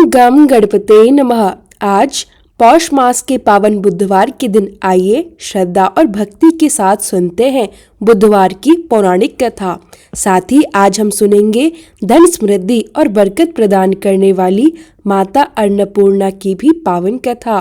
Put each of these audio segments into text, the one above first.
गम गम गणपते नमः। आज पौष मास के पावन बुधवार के दिन आइए श्रद्धा और भक्ति के साथ सुनते हैं बुधवार की पौराणिक कथा। साथ ही आज हम सुनेंगे धन समृद्धि और बरकत प्रदान करने वाली माता अन्नपूर्णा की भी पावन कथा।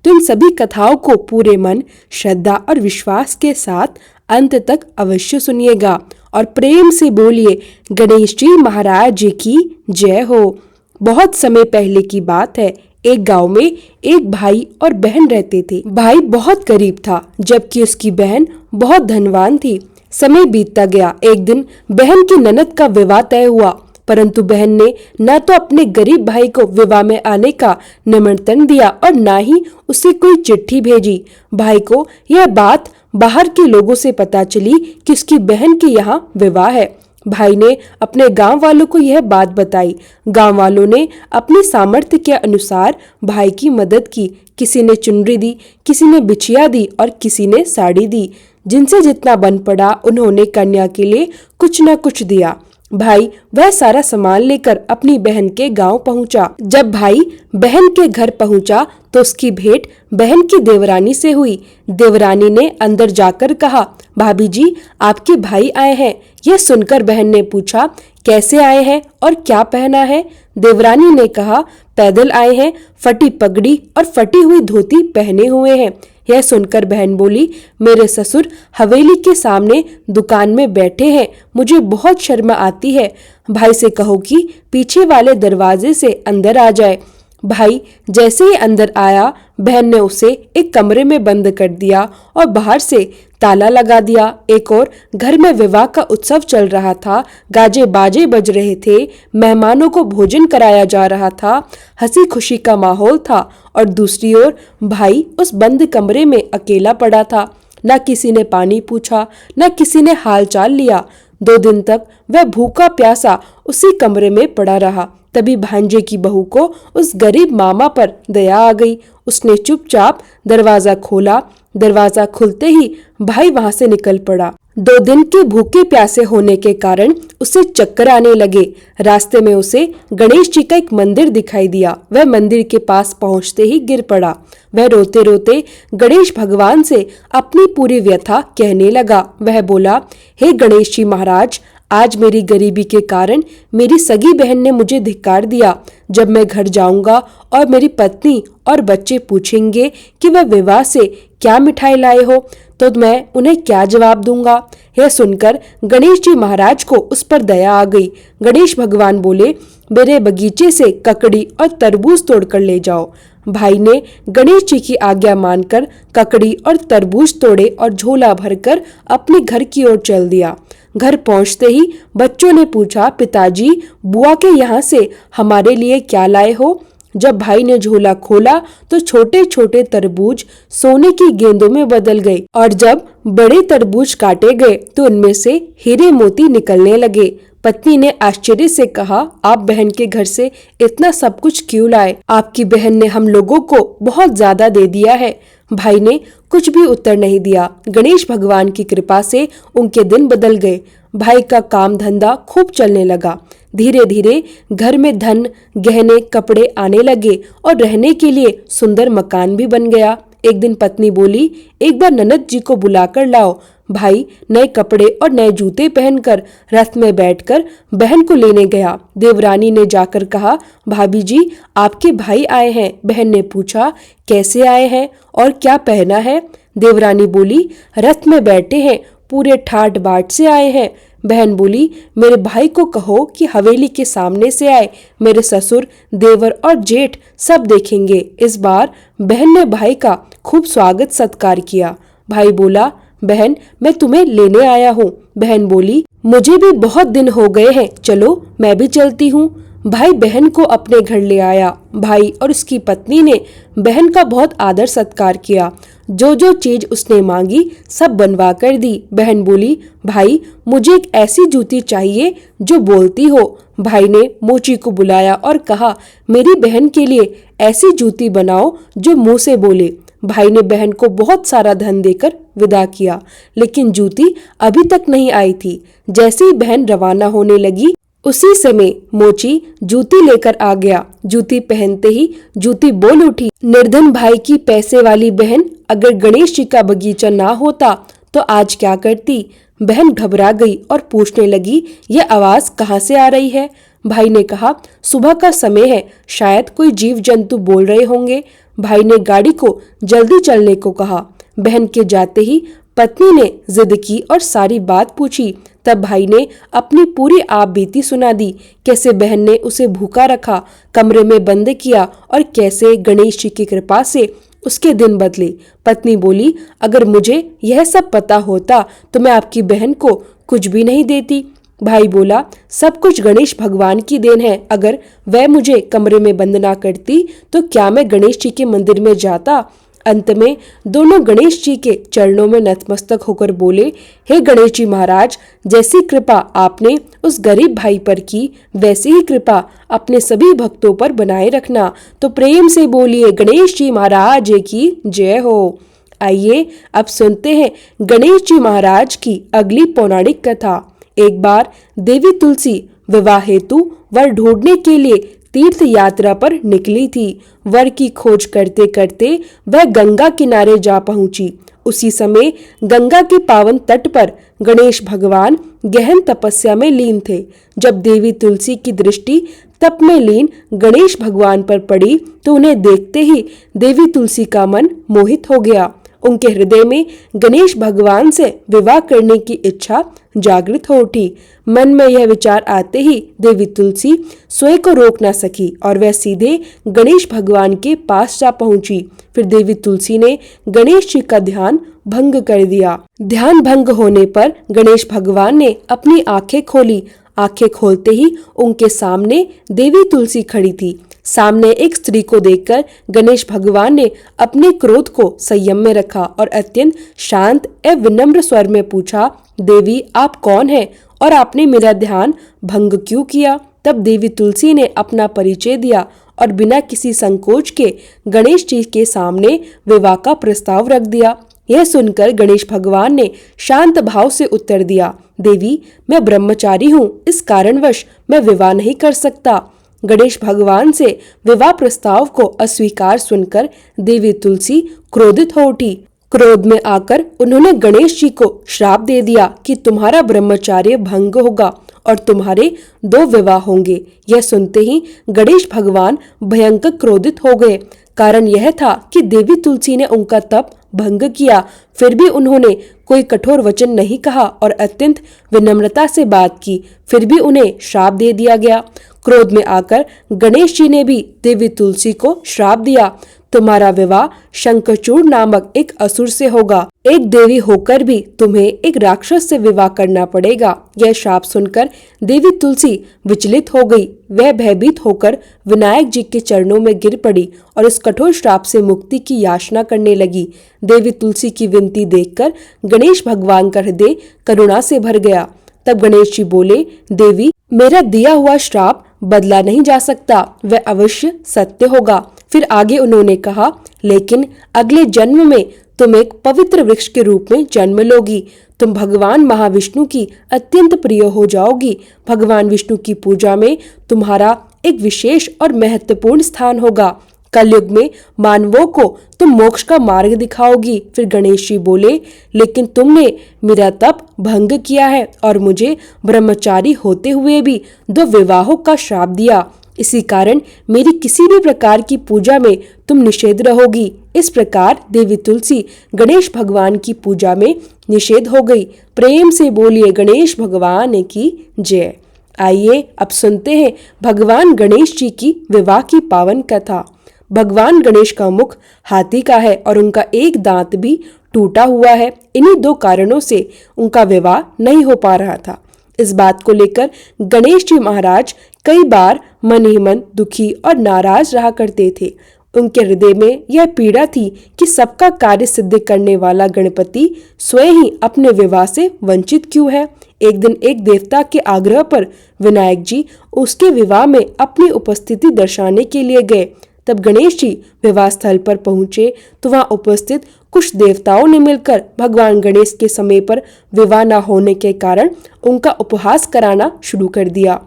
तो इन सभी कथाओं को पूरे मन, श्रद्धा और विश्वास के साथ अंत तक अवश्य सुनिएगा और प्रेम से बोलिए गणेश जी महाराज जी की जय हो। बहुत समय पहले की बात है। एक गांव में एक भाई और बहन रहते थे। भाई बहुत गरीब था जबकि उसकी बहन बहुत धनवान थी। समय बीतता गया। एक दिन बहन की ननद का विवाह तय हुआ, परंतु बहन ने न तो अपने गरीब भाई को विवाह में आने का निमंत्रण दिया और न ही उसे कोई चिट्ठी भेजी। भाई को यह बात बाहर के लोगों से पता चली कि उसकी बहन के यहाँ विवाह है। भाई ने अपने गांव वालों को यह बात बताई। गांव वालों ने अपनी सामर्थ्य के अनुसार भाई की मदद की। किसी ने चुनरी दी, किसी ने बिछिया दी और किसी ने साड़ी दी। जिनसे जितना बन पड़ा उन्होंने कन्या के लिए कुछ न कुछ दिया। भाई वह सारा सामान लेकर अपनी बहन के गांव पहुंचा। जब भाई बहन के घर पहुंचा तो उसकी भेंट बहन की देवरानी से हुई। देवरानी ने अंदर जाकर कहा, भाभी जी आपके भाई आए हैं। यह सुनकर बहन ने पूछा, कैसे आए हैं और क्या पहना है? देवरानी ने कहा, पैदल आए हैं, फटी पगड़ी और फटी हुई धोती पहने हुए हैं। यह सुनकर बहन बोली, मेरे ससुर हवेली के सामने दुकान में बैठे हैं, मुझे बहुत शर्म आती है। भाई से कहो कि पीछे वाले दरवाजे से अंदर आ जाए। भाई जैसे ही अंदर आया, बहन ने उसे एक कमरे में बंद कर दिया और बाहर से ताला लगा दिया। एक और घर में विवाह का उत्सव चल रहा था। गाजे बाजे बज रहे थे, मेहमानों को भोजन कराया जा रहा था, हंसी खुशी का माहौल था। और दूसरी ओर भाई उस बंद कमरे में अकेला पड़ा था। न किसी ने पानी पूछा, न किसी ने हालचाल लिया। 2 दिन तक वह भूखा प्यासा उसी कमरे में पड़ा रहा। तभी भांजे की बहू को उस गरीब मामा पर दया आ गई। उसने चुपचाप दरवाजा खोला। दरवाजा खुलते ही भाई वहां से निकल पड़ा। 2 दिन के भूखे प्यासे होने के कारण उसे चक्कर आने लगे। रास्ते में उसे गणेश जी का एक मंदिर दिखाई दिया। वह मंदिर के पास पहुंचते ही गिर पड़ा। वह रोते रोते गणेश भगवान से अपनी पूरी व्यथा कहने लगा। वह बोला, हे गणेश जी महाराज, आज मेरी गरीबी के कारण मेरी सगी बहन ने मुझे धिक्कार दिया। जब मैं घर जाऊंगा और मेरी पत्नी और बच्चे पूछेंगे कि वह विवाह से क्या मिठाई लाए हो, तो मैं उन्हें क्या जवाब दूंगा? यह सुनकर गणेश जी महाराज को उस पर दया आ गई। गणेश भगवान बोले, मेरे बगीचे से ककड़ी और तरबूज तोड़कर ले जाओ। भाई ने गणेश जी की आज्ञा मानकर ककड़ी और तरबूज तोड़े और झोला भरकर अपने घर की ओर चल दिया। घर पहुंचते ही बच्चों ने पूछा, पिताजी बुआ के यहाँ से हमारे लिए क्या लाए हो? जब भाई ने झोला खोला तो छोटे छोटे तरबूज सोने की गेंदों में बदल गए और जब बड़े तरबूज काटे गए तो उनमें से हीरे मोती निकलने लगे। पत्नी ने आश्चर्य से कहा, आप बहन के घर से इतना सब कुछ क्यों लाए? आपकी बहन ने हम लोगों को बहुत ज्यादा दे दिया है। भाई ने कुछ भी उत्तर नहीं दिया। गणेश भगवान की कृपा से उनके दिन बदल गए। भाई का काम धंधा खूब चलने लगा। धीरे धीरे घर में धन, गहने, कपड़े आने लगे और रहने के लिए सुंदर मकान भी बन गया। एक दिन पत्नी बोली, एक बार ननद जी को बुलाकर लाओ। भाई नए कपड़े और नए जूते पहनकर रथ में बैठकर बहन को लेने गया। देवरानी ने जाकर कहा, भाभी जी आपके भाई आए हैं। बहन ने पूछा, कैसे आए हैं और क्या पहना है? देवरानी बोली, रथ में बैठे हैं, पूरे ठाट बाट से आए हैं। बहन बोली, मेरे भाई को कहो कि हवेली के सामने से आए। मेरे ससुर, देवर और जेठ सब देखेंगे। इस बार बहन ने भाई का खूब स्वागत सत्कार किया। भाई बोला, बहन मैं तुम्हें लेने आया हूँ। बहन बोली, मुझे भी बहुत दिन हो गए हैं, चलो मैं भी चलती हूँ। भाई बहन को अपने घर ले आया। भाई और उसकी पत्नी ने बहन का बहुत आदर सत्कार किया। जो जो चीज उसने मांगी सब बनवा कर दी। बहन बोली, भाई मुझे एक ऐसी जूती चाहिए जो बोलती हो। भाई ने मोची को बुलाया और कहा, मेरी बहन के लिए ऐसी जूती बनाओ जो मुंह से बोले। भाई ने बहन को बहुत सारा धन देकर विदा किया, लेकिन जूती अभी तक नहीं आई थी। जैसे ही बहन रवाना होने लगी, उसी समय मोची जूती लेकर आ गया। जूती पहनते ही जूती बोल उठी, निर्धन भाई की पैसे वाली बहन, अगर गणेश जी का बगीचा ना होता तो आज क्या करती। बहन घबरा गई और पूछने लगी, यह आवाज कहाँ से आ रही है। भाई ने कहा, सुबह का समय है, शायद कोई जीव जंतु बोल रहे होंगे। भाई ने गाड़ी को जल्दी चलने को कहा। बहन के जाते ही पत्नी ने जिद की और सारी बात पूछी। तब भाई ने अपनी पूरी आप बीती सुना दी, कैसे बहन ने उसे भूखा रखा, कमरे में बंद किया और कैसे गणेश जी की कृपा से उसके दिन बदले। पत्नी बोली, अगर मुझे यह सब पता होता तो मैं आपकी बहन को कुछ भी नहीं देती। भाई बोला, सब कुछ गणेश भगवान की देन है। अगर वह मुझे कमरे में बंद ना करती तो क्या मैं गणेश जी के मंदिर में जाता। अंत में दोनों गणेश जी के चरणों में नतमस्तक होकर बोले, हे गणेश जी महाराज, जैसी कृपा आपने उस गरीब भाई पर की, वैसी ही कृपा अपने सभी भक्तों पर बनाए रखना। तो प्रेम से बोलिए, गणेश जी महाराज की जय हो। आइए अब सुनते हैं गणेश जी महाराज की अगली पौराणिक कथा। एक बार देवी तुलसी विवाह हेतु वर ढूंढने के लिए तीर्थ यात्रा पर निकली थी। वर की खोज करते करते वह गंगा किनारे जा पहुंची। उसी समय गंगा के पावन तट पर गणेश भगवान गहन तपस्या में लीन थे। जब देवी तुलसी की दृष्टि तप में लीन गणेश भगवान पर पड़ी तो उन्हें देखते ही देवी तुलसी का मन मोहित हो गया। उनके हृदय में गणेश भगवान से विवाह करने की इच्छा जागृत हो उठी। मन में यह विचार आते ही देवी तुलसी स्वयं को रोक न सकी और वह सीधे गणेश भगवान के पास जा पहुंची। फिर देवी तुलसी ने गणेश जी का ध्यान भंग कर दिया। ध्यान भंग होने पर गणेश भगवान ने अपनी आंखें खोली। आंखें खोलते ही उनके सामने देवी तुलसी खड़ी थी। सामने एक स्त्री को देखकर गणेश भगवान ने अपने क्रोध को संयम में रखा और अत्यंत शांत एवं विनम्र स्वर में पूछा, देवी आप कौन हैं और आपने मेरा ध्यान भंग क्यों किया। तब देवी तुलसी ने अपना परिचय दिया और बिना किसी संकोच के गणेश जी के सामने विवाह का प्रस्ताव रख दिया। यह सुनकर गणेश भगवान ने शांत भाव से उत्तर दिया, देवी मैं ब्रह्मचारी हूँ, इस कारणवश मैं विवाह नहीं कर सकता। गणेश भगवान से विवाह प्रस्ताव को अस्वीकार सुनकर देवी तुलसी क्रोधित हो उठी। क्रोध में आकर उन्होंने गणेश जी को श्राप दे दिया कि तुम्हारा ब्रह्मचर्य भंग होगा और तुम्हारे 2 विवाह होंगे। यह सुनते ही गणेश भगवान भयंकर क्रोधित हो गए। कारण यह था कि देवी तुलसी ने उनका तप भंग किया, फिर भी उन्होंने कोई कठोर वचन नहीं कहा और अत्यंत विनम्रता से बात की, फिर भी उन्हें श्राप दे दिया गया। क्रोध में आकर गणेश जी ने भी देवी तुलसी को श्राप दिया, तुम्हारा विवाह शंखचूड़ नामक एक असुर से होगा। एक देवी होकर भी तुम्हें एक राक्षस से विवाह करना पड़ेगा। यह श्राप सुनकर देवी तुलसी विचलित हो गई। वह भयभीत होकर विनायक जी के चरणों में गिर पड़ी और इस कठोर श्राप से मुक्ति की याचना करने लगी। देवी तुलसी की विनती देखकर गणेश भगवान का हृदय करुणा से भर गया। तब गणेश जी बोले, देवी मेरा दिया हुआ श्राप बदला नहीं जा सकता, वह अवश्य सत्य होगा। फिर आगे उन्होंने कहा, लेकिन अगले जन्म में तुम एक पवित्र वृक्ष के रूप में जन्म लोगी। तुम भगवान महाविष्णु की अत्यंत प्रिय हो जाओगी। भगवान विष्णु की पूजा में तुम्हारा एक विशेष और महत्वपूर्ण स्थान होगा। कलयुग में मानवों को तुम मोक्ष का मार्ग दिखाओगी। फिर गणेश जी बोले, लेकिन तुमने मेरा तप भंग किया है और मुझे ब्रह्मचारी होते हुए भी 2 विवाहों का श्राप दिया। इसी कारण मेरी किसी भी प्रकार की पूजा में तुम निषेध रहोगी। इस प्रकार देवी तुलसी गणेश भगवान की पूजा में निषेध हो गई। प्रेम से बोलिए गणेश भगवान की जय। आइए अब सुनते हैं भगवान गणेश जी की विवाह की पावन कथा। भगवान गणेश का मुख हाथी का है और उनका एक दांत भी टूटा हुआ है। इन्हीं 2 कारणों से उनका विवाह नहीं हो पा रहा था। इस बात को लेकर गणेश जी महाराज कई बार मन ही मन दुखी और नाराज रहा करते थे। उनके हृदय में यह पीड़ा थी कि सबका कार्य सिद्ध करने वाला गणपति स्वयं ही अपने विवाह से वंचित क्यों है। एक दिन एक देवता के आग्रह पर विनायक जी उसके विवाह में अपनी उपस्थिति दर्शाने के लिए गए। तब गणेश जी विवाह स्थल पर पहुंचे तो वहां उपस्थित कुछ देवताओं ने मिलकर भगवान गणेश के समय पर विवाह न होने के कारण उनका उपहास कराना शुरू कर दिया।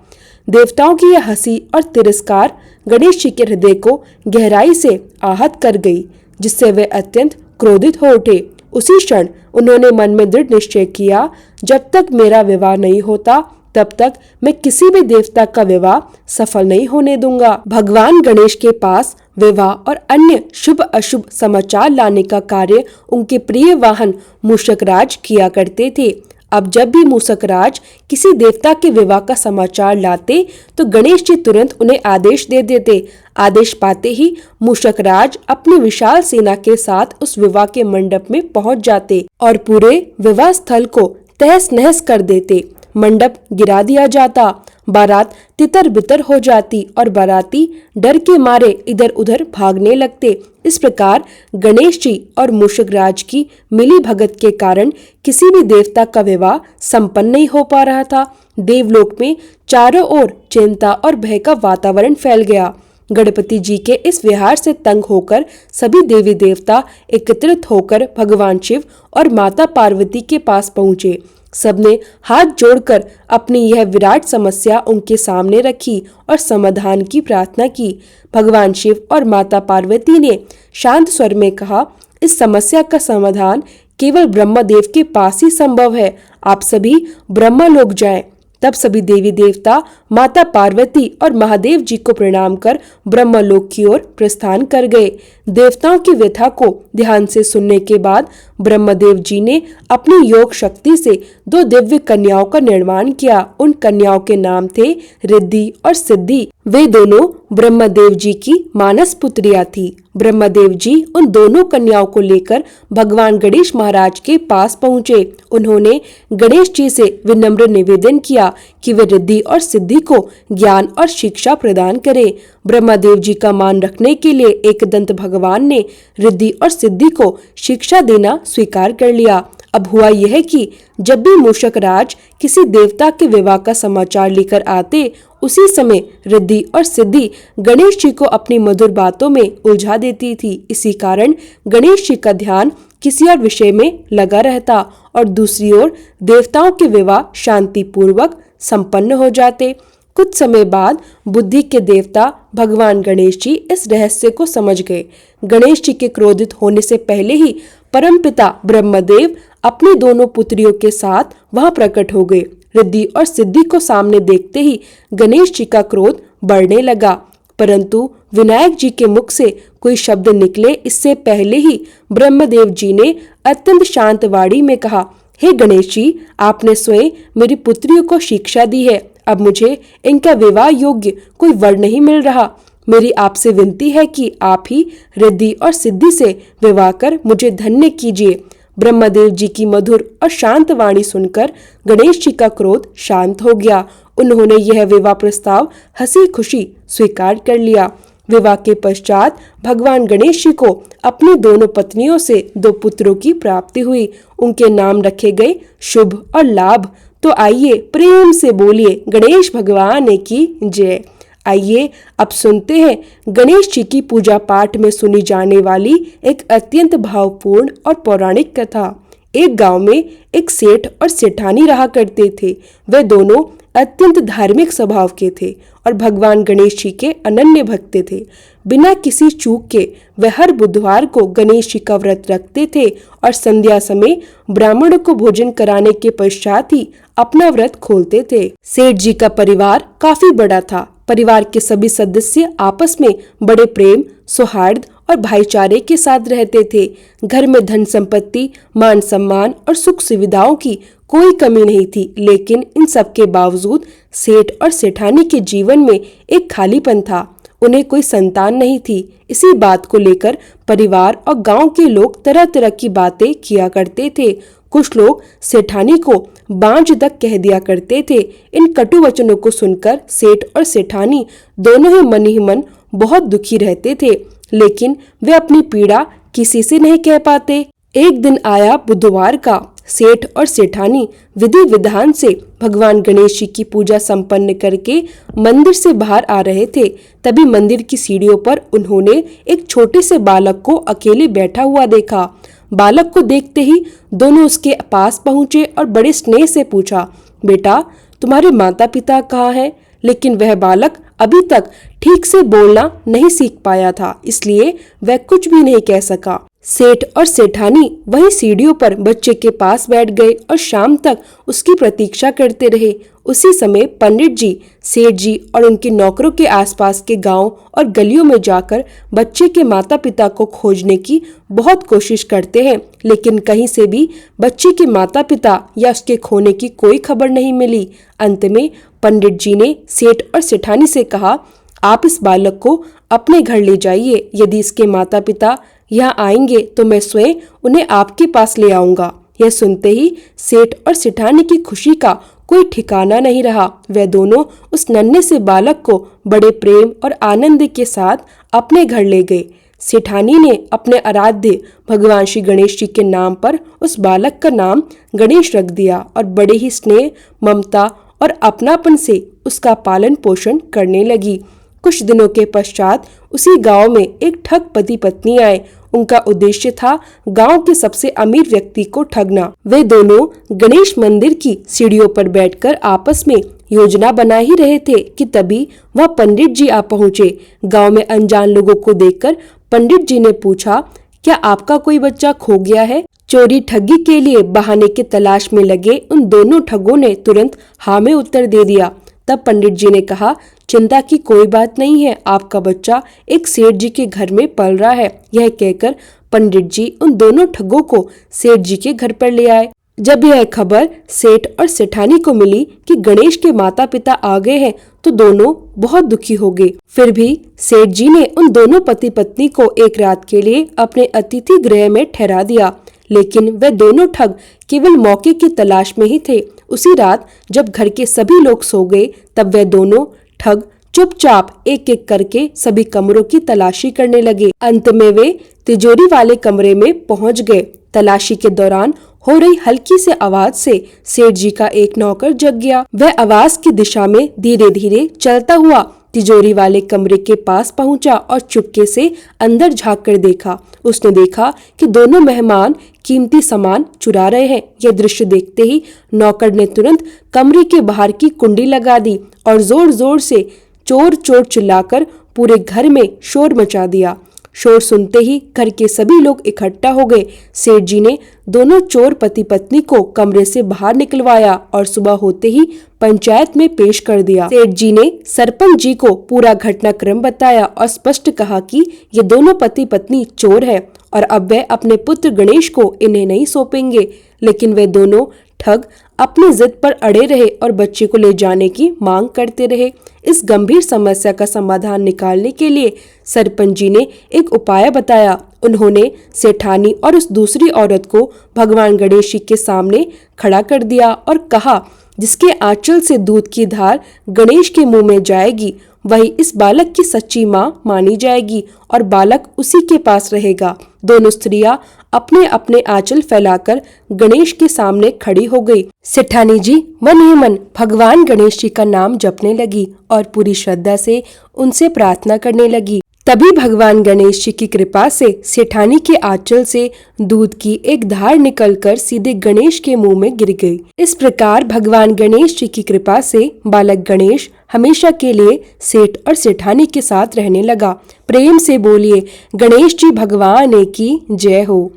देवताओं की यह हंसी और तिरस्कार गणेश जी के हृदय को गहराई से आहत कर गई, जिससे वे अत्यंत क्रोधित हो उठे। उसी क्षण उन्होंने मन में दृढ़ निश्चय किया, जब तक मेरा विवाह नहीं होता तब तक मैं किसी भी देवता का विवाह सफल नहीं होने दूंगा। भगवान गणेश के पास विवाह और अन्य शुभ अशुभ समाचार लाने का कार्य उनके प्रिय वाहन मूषकराज किया करते थे। अब जब भी मूषकराज किसी देवता के विवाह का समाचार लाते तो गणेश जी तुरंत उन्हें आदेश दे देते। आदेश पाते ही मूषकराज अपनी विशाल सेना के साथ उस विवाह के मंडप में पहुंच जाते और पूरे विवाह स्थल को तहस नहस कर देते। मंडप गिरा दिया जाता, बारात तितर बितर हो जाती और बाराती डर के मारे इधर उधर भागने लगते। इस प्रकार गणेश जी और मूषकराज की मिली भगत के कारण किसी भी देवता का विवाह संपन्न नहीं हो पा रहा था। देवलोक में चारों ओर चिंता और भय का वातावरण फैल गया। गणपति जी के इस व्यवहार से तंग होकर सभी देवी देवता एकत्रित होकर भगवान शिव और माता पार्वती के पास पहुँचे। सबने हाथ जोड़कर अपनी यह विराट समस्या उनके सामने रखी और समाधान की प्रार्थना की। भगवान शिव और माता पार्वती ने शांत स्वर में कहा, इस समस्या का समाधान केवल ब्रह्मदेव के पास ही संभव है। आप सभी ब्रह्मलोक जाएं। तब सभी देवी देवता माता पार्वती और महादेव जी को प्रणाम कर ब्रह्मलोक की ओर प्रस्थान कर गए। देवताओं की व्यथा को ध्यान से सुनने के बाद ब्रह्मदेव जी ने अपनी योग शक्ति से 2 दिव्य कन्याओं का निर्माण किया। उन कन्याओं के नाम थे रिद्धि और सिद्धि। वे दोनों ब्रह्मदेव जी की मानस पुत्रियां थी। ब्रह्मदेव जी उन दोनों कन्याओं को लेकर भगवान गणेश महाराज के पास पहुँचे। उन्होंने गणेश जी से विनम्र निवेदन किया कि वे रिद्धि और सिद्धि को ज्ञान और शिक्षा प्रदान करें। ब्रह्मदेव जी का मान रखने के लिए एकदंत भगवान ने रिद्धि और सिद्धि को शिक्षा देना स्वीकार कर लिया। अब हुआ यह कि जब भी मूषकराज किसी देवता के विवाह का समाचार लेकर आते, उसी समय रिद्धि और सिद्धि गणेश जी को अपनी मधुर बातों में उलझा देती थी। इसी कारण गणेश जी का ध्यान किसी और विषय में लगा रहता और दूसरी ओर देवताओं के विवाह शांति पूर्वक संपन्न हो जाते। कुछ समय बाद बुद्धि के देवता भगवान गणेश जी इस रहस्य को समझ गए। गणेश जी के क्रोधित होने से पहले ही परमपिता ब्रह्मदेव अपनी दोनों पुत्रियों के साथ वहां प्रकट हो गए। रिद्धि और सिद्धि को सामने देखते ही गणेश जी का क्रोध बढ़ने लगा, परंतु विनायक जी के मुख से कोई शब्द निकले इससे पहले ही ब्रह्मदेव जी ने अत्यंत शांत वाणी में कहा, हे गणेश जी, आपने स्वयं मेरी पुत्रियों को शिक्षा दी है। अब मुझे इनका विवाह योग्य कोई वर नहीं मिल रहा। मेरी आपसे विनती है कि आप ही रिद्धि और सिद्धि से विवाह कर मुझे धन्य कीजिए। ब्रह्मदेव जी की मधुर और शांत वाणी सुनकर गणेश जी का क्रोध शांत हो गया। उन्होंने यह विवाह प्रस्ताव हंसी खुशी स्वीकार कर लिया। विवाह के पश्चात भगवान गणेश जी को अपनी दोनों पत्नियों से 2 पुत्रों की प्राप्ति हुई। उनके नाम रखे गए शुभ और लाभ। तो आइए प्रेम से बोलिए गणेश भगवान की जय। आइए अब सुनते हैं गणेश जी की पूजा पाठ में सुनी जाने वाली एक अत्यंत भावपूर्ण और पौराणिक कथा। एक गांव में एक सेठ और सेठानी रहा करते थे। वे दोनों अत्यंत धार्मिक स्वभाव के थे और भगवान गणेश जी के अनन्य भक्त थे। बिना किसी चूक के वे हर बुधवार को गणेश जी का व्रत रखते थे और संध्या समय ब्राह्मण को भोजन कराने के पश्चात ही अपना व्रत खोलते थे। सेठ जी का परिवार काफी बड़ा था। परिवार के सभी सदस्य आपस में बड़े प्रेम, सौहार्द और भाईचारे के साथ रहते थे। घर में धन संपत्ति, मान सम्मान और सुख सुविधाओं की कोई कमी नहीं थी, लेकिन इन सब के बावजूद सेठ और सेठानी के जीवन में एक खालीपन था। उन्हें कोई संतान नहीं थी। इसी बात को लेकर परिवार और गांव के लोग तरह तरह की बातें किया करते थे। कुछ लोग सेठानी को बांझ तक कह दिया करते थे। इन कटु वचनों को सुनकर सेठ और सेठानी दोनों ही मन बहुत दुखी रहते थे, लेकिन वे अपनी पीड़ा किसी से नहीं कह पाते। एक दिन आया बुधवार का। सेठ और सेठानी विधि विधान से भगवान गणेश जी की पूजा संपन्न करके मंदिर से बाहर आ रहे थे। तभी मंदिर की सीढ़ियों पर उन्होंने एक छोटे से बालक को अकेले बैठा हुआ देखा। बालक को देखते ही दोनों उसके पास पहुंचे और बड़े स्नेह से पूछा, बेटा, तुम्हारे माता पिता कहाँ हैं? लेकिन वह बालक अभी तक ठीक से बोलना नहीं सीख पाया था, इसलिए वह कुछ भी नहीं कह सका। सेठ और सेठानी वही सीढ़ियों पर बच्चे के पास बैठ गए और शाम तक उसकी प्रतीक्षा करते रहे। उसी समय पंडित जी, सेठ जी और उनके नौकरों के आसपास के गांव और गलियों में जाकर बच्चे के माता पिता को खोजने की बहुत कोशिश करते हैं, लेकिन कहीं से भी बच्चे के माता पिता या उसके खोने की कोई खबर नहीं मिली। अंत में पंडित जी ने सेठ और सेठानी से कहा, आप इस बालक को अपने घर ले जाइए। यदि इसके माता पिता यहाँ आएंगे तो मैं स्वयं उन्हें आपके पास ले आऊंगा। यह सुनते ही सेठ और सेठानी की खुशी का कोई ठिकाना नहीं रहा। वे दोनों उस नन्हे से बालक को बड़े प्रेम और आनंद के साथ अपने घर ले गए। सेठानी ने अपने आराध्य भगवान श्री गणेश जी के नाम पर उस बालक का नाम गणेश रख दिया और बड़े ही स्नेह, ममता और अपनापन से उसका पालन पोषण करने लगी। कुछ दिनों के पश्चात उसी गांव में एक ठग पति पत्नी आए। उनका उद्देश्य था गांव के सबसे अमीर व्यक्ति को ठगना। वे दोनों गणेश मंदिर की सीढ़ियों पर बैठकर आपस में योजना बना ही रहे थे कि तभी वह पंडित जी आ पहुँचे। गांव में अनजान लोगों को देखकर पंडित जी ने पूछा, क्या आपका कोई बच्चा खो गया है? चोरी ठगी के लिए बहाने की तलाश में लगे उन दोनों ठगों ने तुरंत हाँ में उत्तर दे दिया। तब पंडित जी ने कहा, चिंता की कोई बात नहीं है, आपका बच्चा एक सेठ जी के घर में पल रहा है। यह कहकर पंडित जी उन दोनों ठगों को सेठ जी के घर पर ले आए। जब यह खबर सेठ और सेठानी को मिली कि गणेश के माता पिता आ गए हैं तो दोनों बहुत दुखी हो गए। फिर भी सेठ जी ने उन दोनों पति पत्नी को एक रात के लिए अपने अतिथि गृह में ठहरा दिया, लेकिन वे दोनों ठग केवल मौके की तलाश में ही थे। उसी रात जब घर के सभी लोग सो गए तब वे दोनों ठग चुपचाप एक एक करके सभी कमरों की तलाशी करने लगे। अंत में वे तिजोरी वाले कमरे में पहुंच गए। तलाशी के दौरान हो रही हल्की से आवाज से सेठ जी का एक नौकर जग गया। वह आवाज की दिशा में धीरे धीरे चलता हुआ तिजोरी वाले कमरे के पास पहुंचा और चुपके से अंदर झांक कर देखा। उसने देखा कि दोनों मेहमान कीमती सामान चुरा रहे हैं। यह दृश्य देखते ही नौकर ने तुरंत कमरे के बाहर की कुंडी लगा दी और जोर जोर से चोर चोर चिल्लाकर पूरे घर में शोर मचा दिया। शोर सुनते ही घर के सभी लोग इकट्ठा हो गए। सेठ जी ने दोनों चोर पति पत्नी को कमरे से बाहर निकलवाया और सुबह होते ही पंचायत में पेश कर दिया। सेठ जी ने सरपंच जी को पूरा घटनाक्रम बताया और स्पष्ट कहा कि ये दोनों पति पत्नी चोर हैं और अब वे अपने पुत्र गणेश को इन्हें नहीं सौंपेंगे। लेकिन वे दोनों ठग अपनी जिद पर अड़े रहे और बच्चे को ले जाने की मांग करते रहे। इस गंभीर समस्या का समाधान निकालने के लिए सरपंच जी ने एक उपाय बताया। उन्होंने सेठानी और उस दूसरी औरत को भगवान गणेश जी के सामने खड़ा कर दिया और कहा, जिसके आंचल से दूध की धार गणेश के मुंह में जाएगी वही इस बालक की सच्ची माँ मानी जाएगी और बालक उसी के पास रहेगा। दोनों स्त्रियां अपने अपने आंचल फैलाकर गणेश के सामने खड़ी हो गई। सेठानी जी मन ही मन भगवान गणेश जी का नाम जपने लगी और पूरी श्रद्धा से उनसे प्रार्थना करने लगी। तभी भगवान गणेश जी की कृपा से सेठानी के आंचल से दूध की एक धार निकलकर सीधे गणेश के मुंह में गिर गई। इस प्रकार भगवान गणेश जी की कृपा से बालक गणेश हमेशा के लिए सेठ और सेठानी के साथ रहने लगा। प्रेम से बोलिए गणेश जी भगवान की जय हो।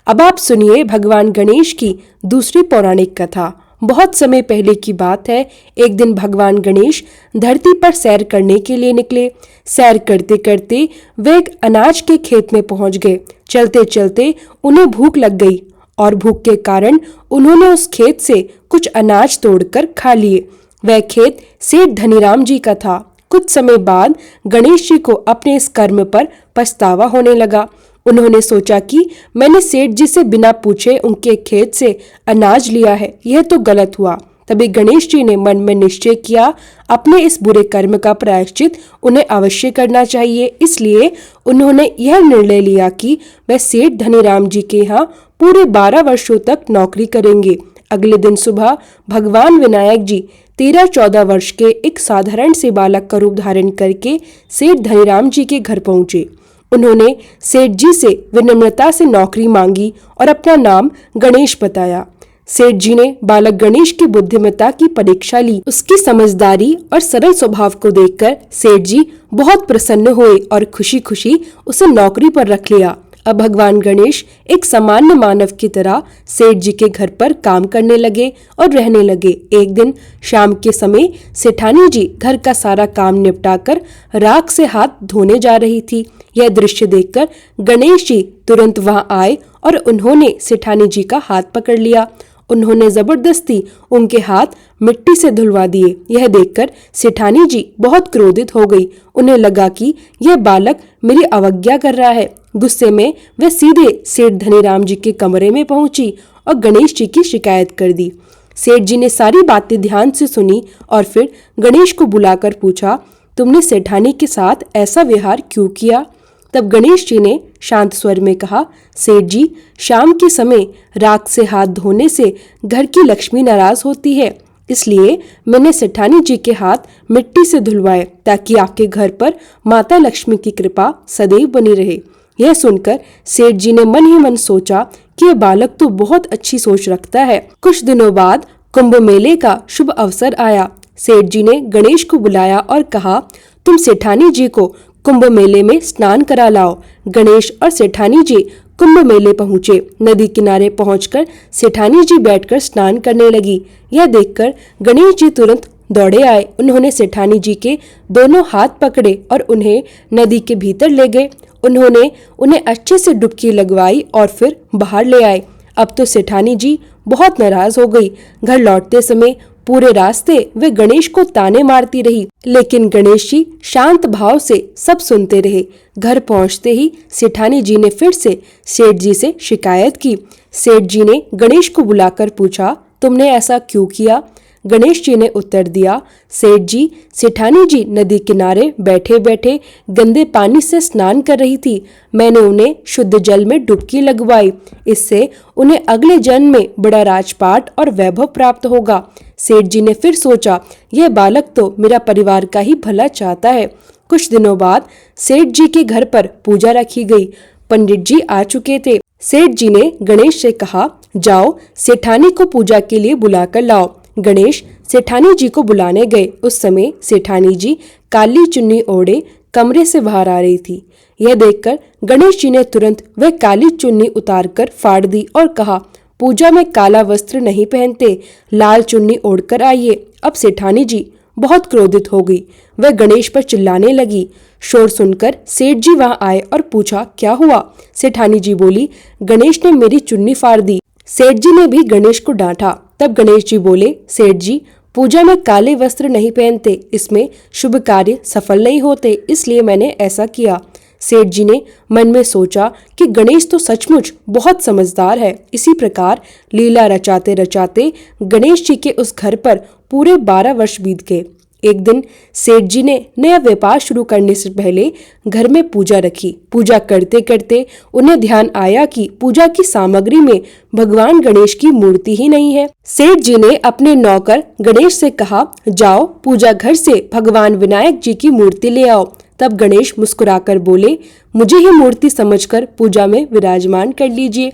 अब आप सुनिए भगवान गणेश की दूसरी पौराणिक कथा। बहुत समय पहले की बात है। एक दिन भगवान गणेश धरती पर सैर करने के लिए निकले। सैर करते करते वे एक अनाज के खेत में पहुंच गए। चलते चलते उन्हें भूख लग गई और भूख के कारण उन्होंने उस खेत से कुछ अनाज तोड़कर खा लिए। वह खेत सेठ धनीराम जी का था। कुछ समय बाद गणेश जी को अपने इस कर्म पर पछतावा होने लगा। उन्होंने सोचा कि मैंने सेठ जी से बिना पूछे उनके खेत से अनाज लिया है, यह तो गलत हुआ। तभी गणेश जी ने मन में निश्चय किया, अपने इस बुरे कर्म का प्रायश्चित उन्हें अवश्य करना चाहिए। इसलिए उन्होंने यह निर्णय लिया कि वह सेठ धनीराम जी के यहाँ पूरे 12 वर्षों तक नौकरी करेंगे। अगले दिन सुबह भगवान विनायक जी 13-14 वर्ष के एक साधारण से बालक का रूप धारण करके सेठ धनीराम जी के घर पहुंचे। उन्होंने सेठ जी से विनम्रता से नौकरी मांगी और अपना नाम गणेश बताया। सेठ जी ने बालक गणेश की बुद्धिमत्ता की परीक्षा ली। उसकी समझदारी और सरल स्वभाव को देखकर सेठ जी बहुत प्रसन्न हुए और खुशी खुशी उसे नौकरी पर रख लिया। अब भगवान गणेश एक सामान्य मानव की तरह सेठ जी के घर पर काम करने लगे और रहने लगे। एक दिन शाम के समय सेठानी जी घर का सारा काम निपटाकर राख से हाथ धोने जा रही थी। यह दृश्य देखकर गणेश जी तुरंत वहां आए और उन्होंने सेठानी जी का हाथ पकड़ लिया। उन्होंने जबरदस्ती उनके हाथ मिट्टी से धुलवा दिए। यह देखकर सेठानी जी बहुत क्रोधित हो गई। उन्हें लगा कि यह बालक मेरी अवज्ञा कर रहा है। गुस्से में वह सीधे सेठ धनीराम जी के कमरे में पहुंची और गणेश जी की शिकायत कर दी। सेठ जी ने सारी बातें ध्यान से सुनी और फिर गणेश को बुलाकर पूछा, तुमने सेठानी के साथ ऐसा व्यवहार क्यों किया? तब गणेश जी ने शांत स्वर में कहा, सेठ जी, शाम के समय राख से हाथ धोने से घर की लक्ष्मी नाराज होती है, इसलिए मैंने सेठानी जी के हाथ मिट्टी से धुलवाए ताकि आपके घर पर माता लक्ष्मी की कृपा सदैव बनी रहे। यह सुनकर सेठ जी ने मन ही मन सोचा कि यह बालक तो बहुत अच्छी सोच रखता है। कुछ दिनों बाद कुंभ मेले का शुभ अवसर आया। सेठ जी ने गणेश को बुलाया और कहा, तुम सेठानी जी को कुंभ मेले में स्नान करा लाओ। गणेश और सेठानी जी कुंभ मेले पहुंचे। नदी किनारे पहुंचकर सेठानी जी बैठकर स्नान करने लगी। यह देखकर गणेश जी तुरंत दौड़े आए। उन्होंने सेठानी जी के दोनों हाथ पकड़े और उन्हें नदी के भीतर ले गए। उन्होंने उन्हें अच्छे से डुबकी लगवाई और फिर बाहर ले आए। अब तो सेठानी जी बहुत नाराज हो गई। घर लौटते समय पूरे रास्ते वे गणेश को ताने मारती रही, लेकिन गणेश जी शांत भाव से सब सुनते रहे। घर पहुंचते ही सेठानी जी ने फिर से सेठ जी से शिकायत की। सेठ जी ने गणेश को बुलाकर पूछा, तुमने ऐसा क्यों किया? गणेश जी ने उत्तर दिया, सेठ जी, सेठानी जी नदी किनारे बैठे बैठे गंदे पानी से स्नान कर रही थी। मैंने उन्हें शुद्ध जल में डुबकी लगवाई। इससे उन्हें अगले जन्म में बड़ा राजपाट और वैभव प्राप्त होगा। सेठ जी ने फिर सोचा, यह बालक तो मेरा परिवार का ही भला चाहता है। कुछ दिनों बाद सेठ जी के घर पर पूजा रखी गई। पंडित जी आ चुके थे। सेठ जी ने गणेश से कहा, जाओ सेठानी को पूजा के लिए बुलाकर लाओ। गणेश सेठानी जी को बुलाने गए। उस समय सेठानी जी काली चुन्नी ओढ़े कमरे से बाहर आ रही थी। यह देखकर गणेश जी ने तुरंत वह काली चुन्नी उतारकर फाड़ दी और कहा, पूजा में काला वस्त्र नहीं पहनते, लाल चुन्नी ओढ़कर आइए। अब सेठानी जी बहुत क्रोधित हो गई। वह गणेश पर चिल्लाने लगी। शोर सुनकर सेठ जी वहां आए और पूछा, क्या हुआ? सेठानी जी बोली, गणेश ने मेरी चुन्नी फाड़ दी। सेठ जी ने भी गणेश को डांटा। तब गणेश जी बोले, सेठ जी, पूजा में काले वस्त्र नहीं पहनते, इसमें शुभ कार्य सफल नहीं होते, इसलिए मैंने ऐसा किया। सेठ जी ने मन में सोचा कि गणेश तो सचमुच बहुत समझदार है। इसी प्रकार लीला रचाते रचाते गणेश जी के उस घर पर पूरे 12 वर्ष बीत गए। एक दिन सेठ जी ने नया व्यापार शुरू करने से पहले घर में पूजा रखी। पूजा करते करते उन्हें ध्यान आया कि पूजा की सामग्री में भगवान गणेश की मूर्ति ही नहीं है। सेठ जी ने अपने नौकर गणेश से कहा, जाओ पूजा घर से भगवान विनायक जी की मूर्ति ले आओ। तब गणेश मुस्कुराकर बोले, मुझे ही मूर्ति समझकर पूजा में विराजमान कर लीजिए,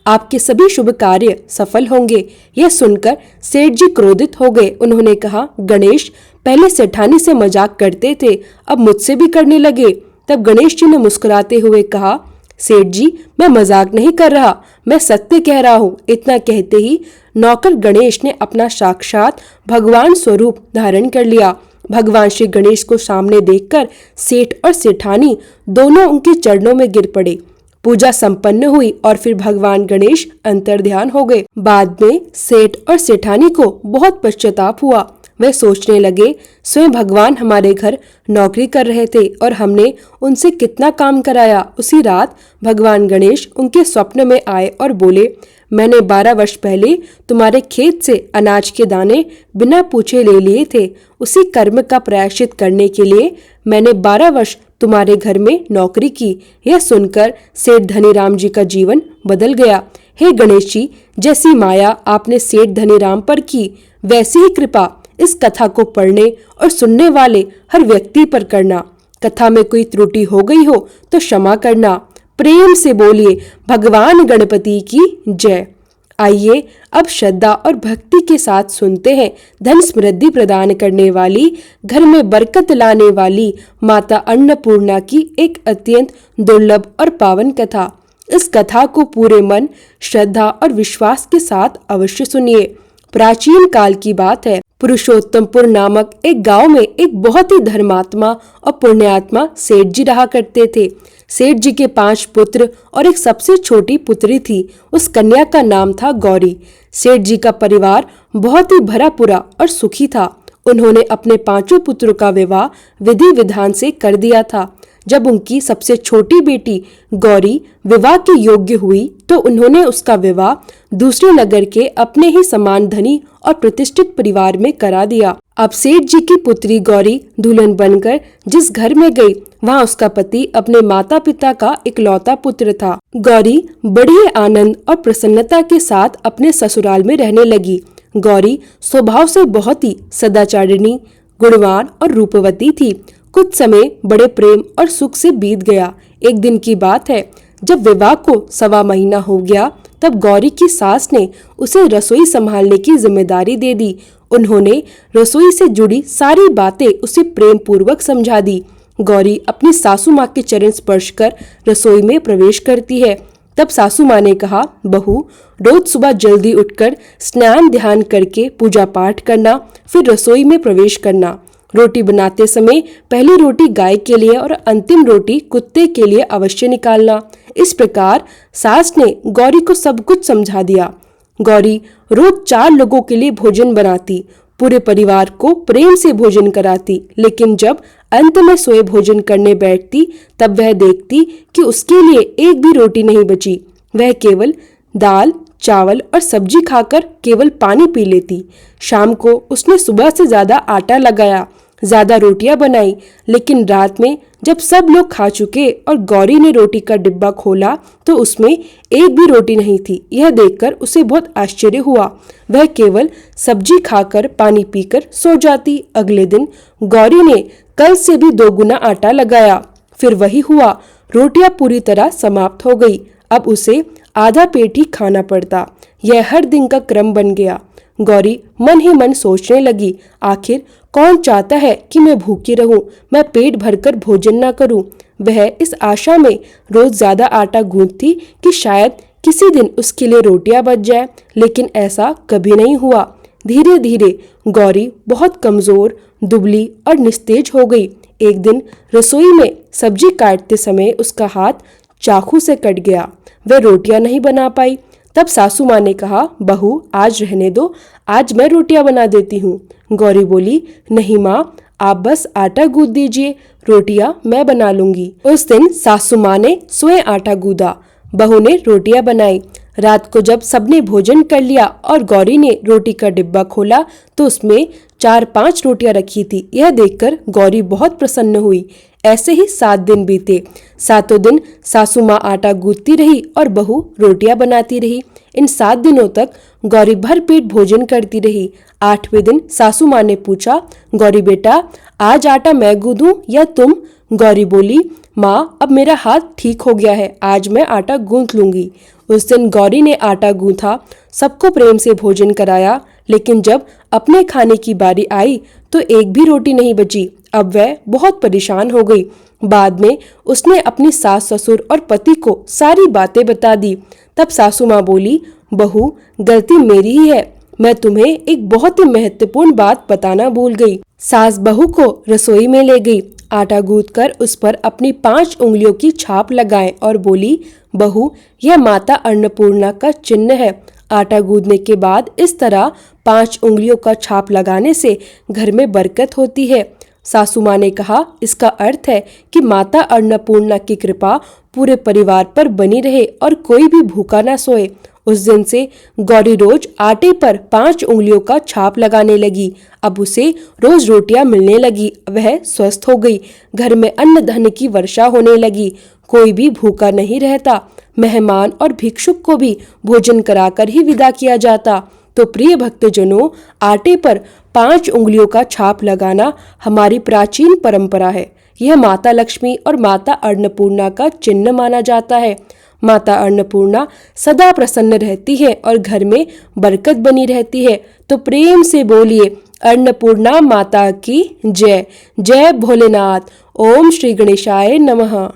आपके सभी शुभ कार्य सफल होंगे। यह सुनकर सेठ जी क्रोधित हो गए। उन्होंने कहा, गणेश, पहले सेठानी से मजाक करते थे, अब मुझसे भी करने लगे। तब गणेश जी ने मुस्कुराते हुए कहा, सेठ जी, मैं मजाक नहीं कर रहा, मैं सत्य कह रहा हूँ। इतना कहते ही नौकर गणेश ने अपना साक्षात भगवान स्वरूप धारण कर लिया। भगवान श्री गणेश को सामने देखकर सेठ और सेठानी दोनों उनके चरणों में गिर पड़े। पूजा संपन्न हुई और फिर भगवान गणेश अंतर्ध्यान हो गए। बाद में सेठ और सेठानी को बहुत पश्चाताप हुआ। वे सोचने लगे, स्वयं भगवान हमारे घर नौकरी कर रहे थे और हमने उनसे कितना काम कराया। उसी रात भगवान गणेश उनके स्वप्न में आए और बोले, मैंने 12 वर्ष पहले तुम्हारे खेत से अनाज के दाने बिना पूछे ले लिए थे। उसी कर्म का प्रायश्चित करने के लिए मैंने 12 वर्ष तुम्हारे घर में नौकरी की। यह सुनकर सेठ धनीराम जी का जीवन बदल गया। हे गणेश जी, जैसी माया आपने सेठ धनीराम पर की, वैसी ही कृपा इस कथा को पढ़ने और सुनने वाले हर व्यक्ति पर करना। कथा में कोई त्रुटि हो गई हो तो क्षमा करना। प्रेम से बोलिए, भगवान गणपति की जय। आइए अब श्रद्धा और भक्ति के साथ सुनते हैं धन समृद्धि प्रदान करने वाली, घर में बरकत लाने वाली माता अन्नपूर्णा की एक अत्यंत दुर्लभ और पावन कथा। इस कथा को पूरे मन, श्रद्धा और विश्वास के साथ अवश्य सुनिए। प्राचीन काल की बात है। पुरुषोत्तमपुर नामक एक गांव में एक बहुत ही धर्मात्मा और पुण्यात्मा सेठ जी रहा करते थे। सेठ जी के 5 पुत्र और एक सबसे छोटी पुत्री थी। उस कन्या का नाम था गौरी। सेठ जी का परिवार बहुत ही भरा पूरा और सुखी था। उन्होंने अपने 5 पुत्रों का विवाह विधि विधान से कर दिया था। जब उनकी सबसे छोटी बेटी गौरी विवाह के योग्य हुई तो उन्होंने उसका विवाह दूसरे नगर के अपने ही समान धनी और प्रतिष्ठित परिवार में करा दिया। अब सेठ जी की पुत्री गौरी दुल्हन बनकर जिस घर में गई, वहाँ उसका पति अपने माता पिता का इकलौता पुत्र था। गौरी बड़ी आनंद और प्रसन्नता के साथ अपने ससुराल में रहने लगी। गौरी स्वभाव से बहुत ही सदाचारिणी, गुणवान और रूपवती थी। कुछ समय बड़े प्रेम और सुख से बीत गया। एक दिन की बात है, जब विवाह को 1.25 महीना हो गया, तब गौरी की सास ने उसे रसोई संभालने की जिम्मेदारी दे दी। उन्होंने रसोई से जुड़ी सारी बातें उसे प्रेम पूर्वक समझा दी। गौरी अपनी सासू माँ के चरण स्पर्श कर रसोई में प्रवेश करती है। तब सासू माँ ने कहा, बहू, रोज सुबह जल्दी उठकर स्नान ध्यान करके पूजा पाठ करना, फिर रसोई में प्रवेश करना। रोटी बनाते समय पहली रोटी गाय के लिए और अंतिम रोटी कुत्ते के लिए अवश्य निकालना। इस प्रकार सास ने गौरी को सब कुछ समझा दिया। गौरी रोज 4 लोगों के लिए भोजन बनाती, पूरे परिवार को प्रेम से भोजन कराती, लेकिन जब अंत में सोए भोजन करने बैठती तब वह देखती कि उसके लिए एक भी रोटी नहीं बची। वह केवल दाल, चावल और सब्जी खाकर केवल पानी पी लेती। शाम को उसने सुबह से ज्यादा आटा लगाया, ज्यादा रोटियां बनाई, लेकिन रात में जब सब लोग खा चुके और गौरी ने रोटी का डिब्बा खोला तो उसमें एक भी रोटी नहीं थी। यह देखकर उसे बहुत आश्चर्य हुआ। वह केवल सब्जी खाकर पानी पीकर सो जाती। अगले दिन गौरी ने कल से भी 2 गुना आटा लगाया। फिर वही हुआ, रोटियां पूरी तरह समाप्त हो गई। अब उसे आधा पेट ही खाना पड़ता। यह हर दिन का क्रम बन गया। गौरी मन ही मन सोचने लगी, आखिर कौन चाहता है कि मैं भूखी रहूं, मैं पेट भरकर भोजन ना करूं। वह इस आशा में रोज ज्यादा आटा गूंथती कि शायद किसी दिन उसके लिए रोटियां बच जाए, लेकिन ऐसा कभी नहीं हुआ। धीरे धीरे गौरी बहुत कमजोर, दुबली और निस्तेज हो गई। एक दिन रसोई में सब्जी काटते समय उसका हाथ चाकू से कट गया। वह रोटियां नहीं बना पाई। तब सासू माँ ने कहा, बहू, आज रहने दो, आज मैं रोटियां बना देती हूँ। गौरी बोली, नहीं माँ, आप बस आटा गूंथ दीजिए, रोटियां मैं बना लूंगी। उस दिन सासू माँ ने स्वयं आटा गूंदा, बहू ने रोटियां बनाई। रात को जब सबने भोजन कर लिया और गौरी ने रोटी का डिब्बा खोला तो उसमें 4-5 रोटियां रखी थी। यह देखकर गौरी बहुत प्रसन्न हुई। ऐसे ही 7 दिन बीते। 7 दिन सासू माँ आटा गूंथती रही और बहू रोटियां बनाती रही। इन 7 दिनों तक गौरी भर पेट भोजन करती रही। 8वें दिन सासू माँ ने पूछा, गौरी बेटा, आज आटा मैं गूंथूं या तुम? गौरी बोली, माँ, अब मेरा हाथ ठीक हो गया है, आज मैं आटा गूंथ लूंगी। उस दिन गौरी ने आटा गूंथा, सबको प्रेम से भोजन कराया, लेकिन जब अपने खाने की बारी आई तो एक भी रोटी नहीं बची। अब वह बहुत परेशान हो गई। बाद में उसने अपनी सास, ससुर और पति को सारी बातें बता दी। तब सासू माँ बोली, बहू, गलती मेरी ही है, मैं तुम्हें एक बहुत ही महत्वपूर्ण बात बताना भूल गई। सास बहू को रसोई में ले गई, आटा गूंथकर उस पर अपनी 5 उंगलियों की छाप लगाए और बोली, बहू, यह माता अन्नपूर्णा का चिन्ह है। आटा गूंथने के बाद इस तरह 5 उंगलियों का छाप लगाने से घर में बरकत होती है। सासू माँ ने कहा, इसका अर्थ है कि माता अन्नपूर्णा की कृपा पूरे परिवार पर बनी रहे और कोई भी भूखा ना सोए। उस दिन से गौरी रोज आटे पर 5 उंगलियों का छाप लगाने लगी। अब उसे रोज रोटियां मिलने लगी। वह स्वस्थ हो गई। घर में अन्न धन की वर्षा होने लगी। कोई भी भूखा नहीं रहता। मेहमान और भिक्षुक को भी भोजन कराकर ही विदा किया जाता। तो प्रिय भक्तजनों, आटे पर 5 उंगलियों का छाप लगाना हमारी प्राचीन परंपरा है। यह माता लक्ष्मी और माता अन्नपूर्णा का चिन्ह माना जाता है। माता अन्नपूर्णा सदा प्रसन्न रहती है और घर में बरकत बनी रहती है। तो प्रेम से बोलिए अन्नपूर्णा माता की जय। जय भोलेनाथ। ओम श्री गणेशाय नमः।